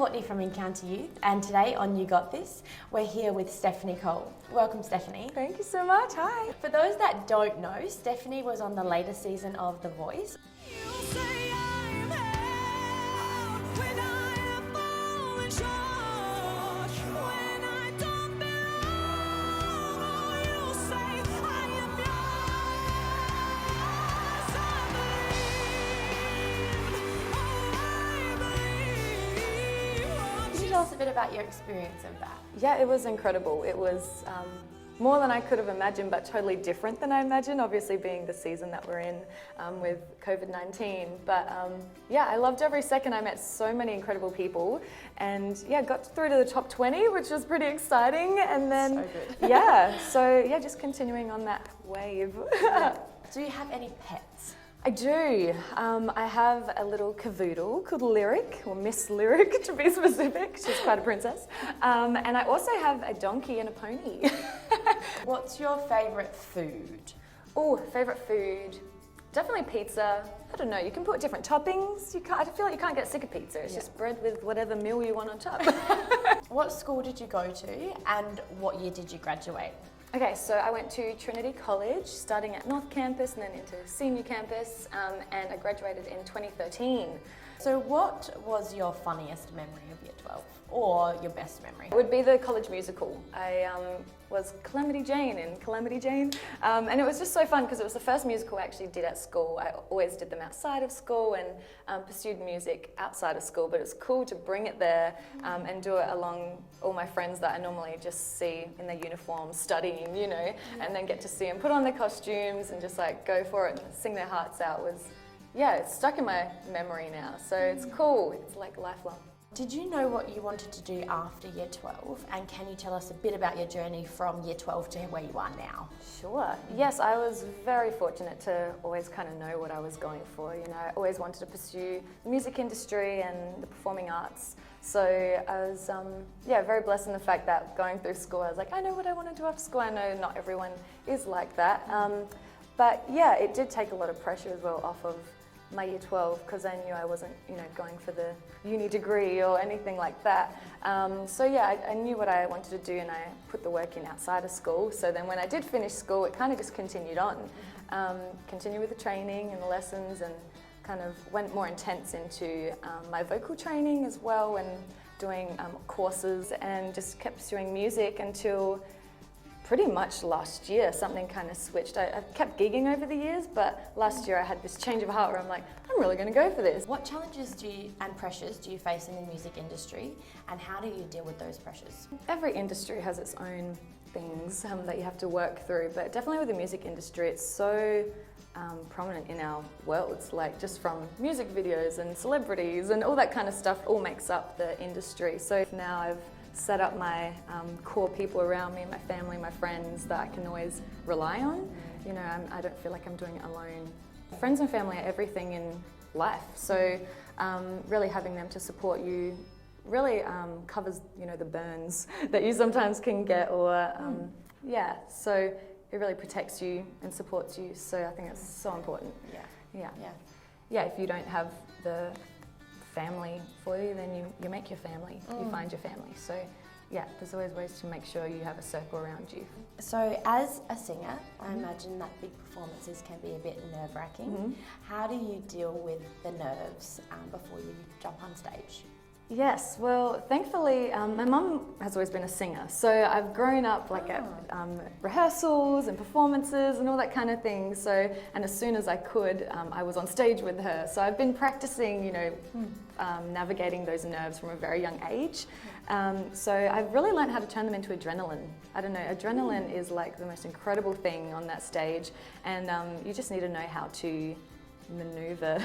Courtney from Encounter Youth, and today on You Got This, we're here with Stephanie Cole. Welcome, Stephanie. Thank you so much. Hi. For those that don't know, Stephanie was on the latest season of The Voice. Tell us a bit about your experience of that. Yeah, it was incredible. It was more than I could have imagined, but totally different than I imagined, obviously being the season that we're in with COVID-19. But yeah, I loved every second. I met so many incredible people and yeah, got through to the top 20, which was pretty exciting. And then, so good. so just continuing on that wave. Do you have any pets? I do. I have a little cavoodle called Lyric, or Miss Lyric to be specific. She's quite a princess. And I also have a donkey and a pony. What's your favourite food? Oh, favourite food? Definitely pizza. I don't know, you can put different toppings. I feel like you can't get sick of pizza. It's just bread with whatever meal you want on top. What school did you go to and what year did you graduate? Okay, so I went to Trinity College, starting at North Campus and then into Senior Campus, and I graduated in 2013. So what was your funniest memory of year 12, or your best memory? It would be the college musical. I was Calamity Jane in Calamity Jane, and it was just so fun because it was the first musical I actually did at school. I always did them outside of school and pursued music outside of school, but it was cool to bring it there and do it along all my friends that I normally just see in their uniforms studying, you know, and then get to see them put on their costumes and just like go for it and sing their hearts out was, yeah, it's stuck in my memory now. So it's cool, it's like lifelong. Did you know what you wanted to do after year 12? And can you tell us a bit about your journey from year 12 to where you are now? Sure. Yes, I was very fortunate to always kind of know what I was going for. You know, I always wanted to pursue the music industry and the performing arts. So I was, very blessed in the fact that going through school, I was like, I know what I want to do after school. I know not everyone is like that. But yeah, it did take a lot of pressure as well off of my year 12 because I knew I wasn't, going for the uni degree or anything like that. So yeah, I knew what I wanted to do and I put the work in outside of school. So then when I did finish school, it kind of just continued on. Continued with the training and the lessons and kind of went more intense into my vocal training as well and doing courses and just kept pursuing music until pretty much last year, something kind of switched. I've kept gigging over the years, but last year I had this change of heart where I'm like, I'm really going to go for this. What challenges and pressures do you face in the music industry, and how do you deal with those pressures? Every industry has its own things that you have to work through, but definitely with the music industry, it's so prominent in our worlds, like just from music videos and celebrities and all that kind of stuff all makes up the industry. So now I've set up my core people around me, my family, my friends that I can always rely on. You know, I don't feel like I'm doing it alone. Friends and family are everything in life, so really having them to support you really covers, the burns that you sometimes can get, or so it really protects you and supports you. So I think it's so important. Yeah. If you don't have the family for you, then you make your family, you find your family. So yeah, there's always ways to make sure you have a circle around you. So as a singer, I imagine that big performances can be a bit nerve-wracking. How do you deal with the nerves before you jump on stage? Yes, well, thankfully, my mum has always been a singer, so I've grown up like at rehearsals and performances and all that kind of thing. So, and as soon as I could, I was on stage with her. So I've been practicing, navigating those nerves from a very young age. So I've really learned how to turn them into adrenaline. I don't know, adrenaline is like the most incredible thing on that stage, and you just need to know how to maneuver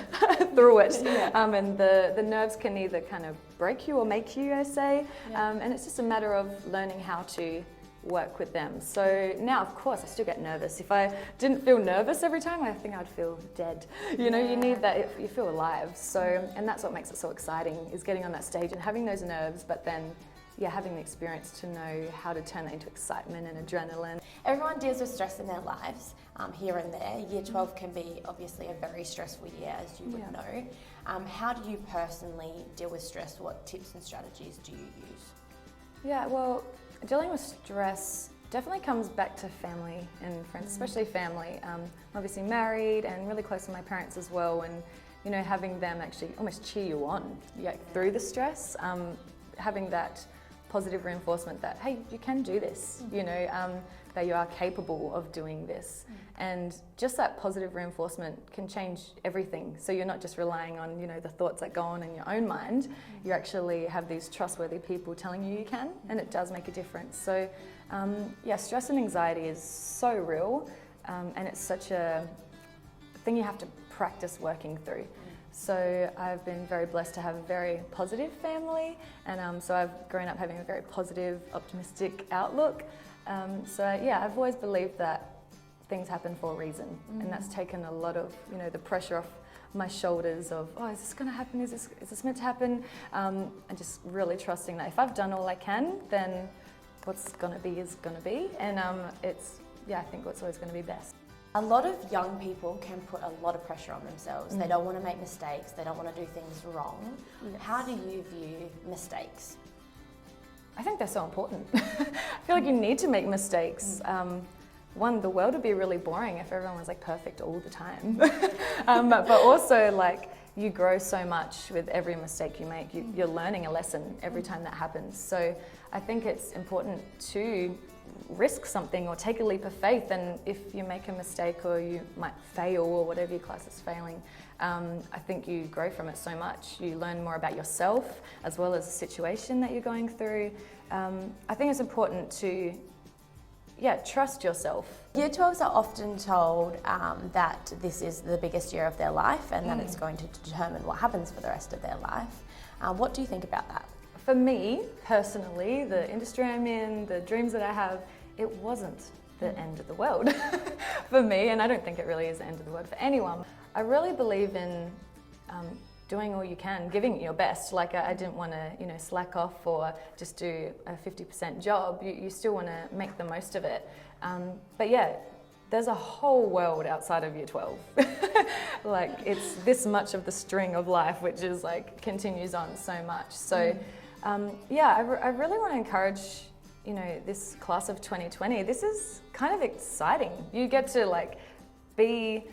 through it. And the nerves can either kind of break you or make you, I say. And it's just a matter of learning how to work with them. So now, of course, I still get nervous. If I didn't feel nervous every time, I think I'd feel dead. You need that, you feel alive. So, and that's what makes it so exciting, is getting on that stage and having those nerves, but then yeah, having the experience to know how to turn that into excitement and adrenaline. Everyone deals with stress in their lives, here and there. Year 12 can be obviously a very stressful year, as you would know. How do you personally deal with stress? What tips and strategies do you use? Yeah, well, dealing with stress definitely comes back to family and friends, especially family. I'm obviously married and really close to my parents as well, and you know, having them actually almost cheer you on through the stress, having that positive reinforcement that, hey, you can do this, you know, that you are capable of doing this. And just that positive reinforcement can change everything. So you're not just relying on, you know, the thoughts that go on in your own mind. You actually have these trustworthy people telling you you can, and it does make a difference. So yeah, stress and anxiety is so real, and it's such a thing you have to practice working through. So I've been very blessed to have a very positive family, and so I've grown up having a very positive, optimistic outlook. So yeah, I've always believed that things happen for a reason, and that's taken a lot of, you know, the pressure off my shoulders of, oh, is this going to happen? Is this meant to happen? And just really trusting that if I've done all I can, then what's going to be is going to be, and it's, yeah, I think what's always going to be best. A lot of young people can put a lot of pressure on themselves. They don't want to make mistakes. They don't want to do things wrong. Yes. How do you view mistakes? I think they're so important. I feel like you need to make mistakes. One, the world would be really boring if everyone was like perfect all the time. But also, like, you grow so much with every mistake you make. You're learning a lesson every time that happens. So I think it's important to risk something or take a leap of faith, and if you make a mistake or you might fail or whatever your class is failing, I think you grow from it so much. You learn more about yourself as well as the situation that you're going through. I think it's important to trust yourself. Year 12s are often told that this is the biggest year of their life and that it's going to determine what happens for the rest of their life. What do you think about that? For me, personally, the industry I'm in, the dreams that I have, it wasn't the end of the world for me, and I don't think it really is the end of the world for anyone. I really believe in doing all you can, giving it your best. Like, I didn't want to, you know, slack off or just do a 50% job. You still want to make the most of it. But yeah, there's a whole world outside of year 12. Like, it's this much of the string of life, which is like continues on so much. So yeah, I really want to encourage, you know, this class of 2020. This is kind of exciting. You get to like be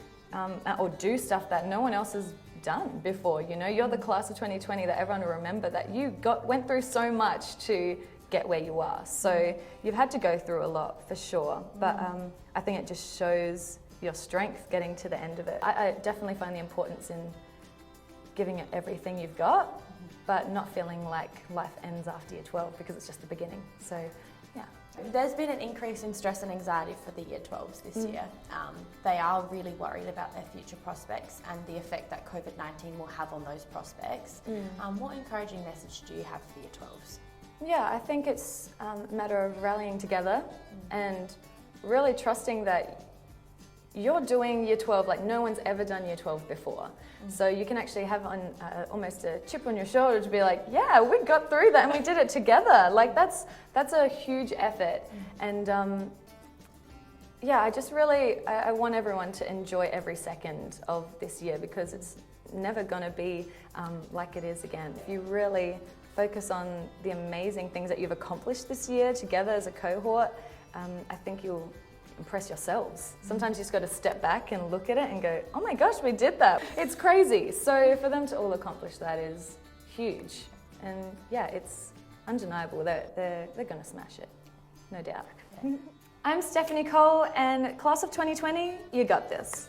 or do stuff that no one else has done before. You know, you're the class of 2020 that everyone will remember, that you went through so much to get where you are. So you've had to go through a lot for sure, but I think it just shows your strength getting to the end of it. I definitely find the importance in giving it everything you've got, but not feeling like life ends after year 12, because it's just the beginning. So yeah. There's been an increase in stress and anxiety for the year 12s this year. They are really worried about their future prospects and the effect that COVID-19 will have on those prospects. What encouraging message do you have for year 12s? Yeah, I think it's a matter of rallying together and really trusting that you're doing year 12 like no one's ever done year 12 before. So you can actually have almost a chip on your shoulder to be like, yeah, we got through that and we did it together. Like, that's a huge effort. And yeah, I just really, I want everyone to enjoy every second of this year, because it's never gonna be like it is again. If you really focus on the amazing things that you've accomplished this year together as a cohort, I think you'll impress yourselves. Sometimes you just got to step back and look at it and go, oh my gosh, we did that. It's crazy. So for them to all accomplish that is huge. And yeah, it's undeniable that they're going to smash it, no doubt. I'm Stephanie Cole, and class of 2020, you got this.